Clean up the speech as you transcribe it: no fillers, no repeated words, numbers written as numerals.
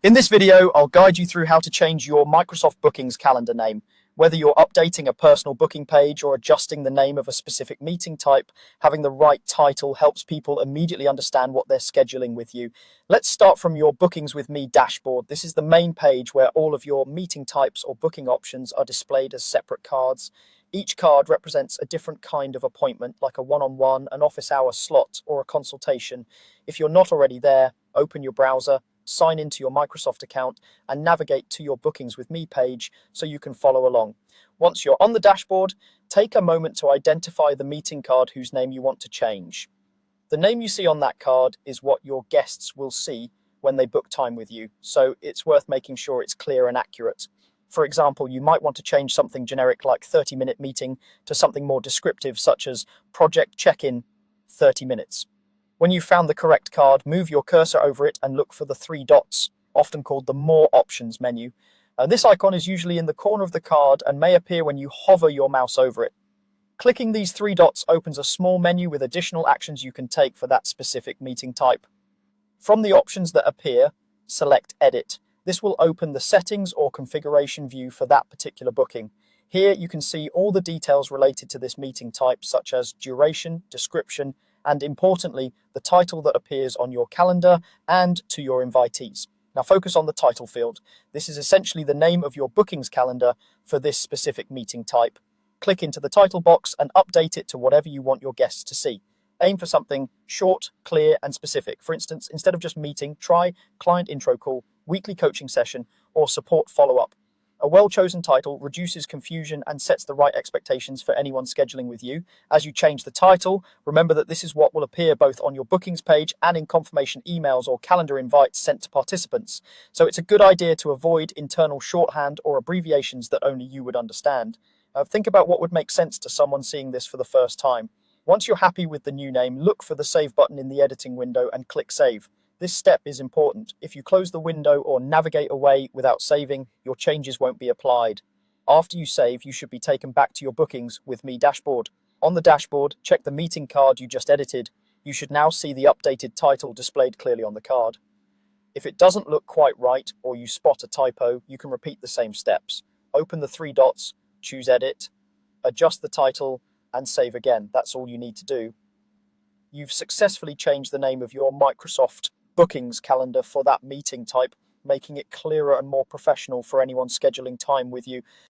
In this video, I'll guide you through how to change your Microsoft Bookings calendar name. Whether you're updating a personal booking page or adjusting the name of a specific meeting type, having the right title helps people immediately understand what they're scheduling with you. Let's start from your Bookings with Me dashboard. This is the main page where all of your meeting types or booking options are displayed as separate cards. Each card represents a different kind of appointment, like a one-on-one, an office hour slot, or a consultation. If you're not already there, open your browser, sign into your Microsoft account, and navigate to your Bookings with Me page so you can follow along. Once you're on the dashboard, take a moment to identify the meeting card whose name you want to change. The name you see on that card is what your guests will see when they book time with you, so it's worth making sure it's clear and accurate. For example, you might want to change something generic like 30-minute meeting to something more descriptive such as project check-in 30 minutes. When you've found the correct card, move your cursor over it and look for the three dots, often called the More Options menu. This icon is usually in the corner of the card and may appear when you hover your mouse over it. Clicking these three dots opens a small menu with additional actions you can take for that specific meeting type. From the options that appear, select Edit. This will open the settings or configuration view for that particular booking. Here you can see all the details related to this meeting type, such as duration, description, and importantly, the title that appears on your calendar and to your invitees. Now focus on the title field. This is essentially the name of your bookings calendar for this specific meeting type. Click into the title box and update it to whatever you want your guests to see. Aim for something short, clear, and specific. For instance, instead of just meeting, try client intro call, weekly coaching session, or support follow-up. A well-chosen title reduces confusion and sets the right expectations for anyone scheduling with you. As you change the title, remember that this is what will appear both on your bookings page and in confirmation emails or calendar invites sent to participants. So it's a good idea to avoid internal shorthand or abbreviations that only you would understand. Think about what would make sense to someone seeing this for the first time. Once you're happy with the new name, look for the Save button in the editing window and click Save. This step is important. If you close the window or navigate away without saving, your changes won't be applied. After you save, you should be taken back to your Bookings with Me dashboard. On the dashboard, check the meeting card you just edited. You should now see the updated title displayed clearly on the card. If it doesn't look quite right or you spot a typo, you can repeat the same steps. Open the three dots, choose Edit, adjust the title, and save again. That's all you need to do. You've successfully changed the name of your Microsoft Bookings calendar for that meeting type, making it clearer and more professional for anyone scheduling time with you.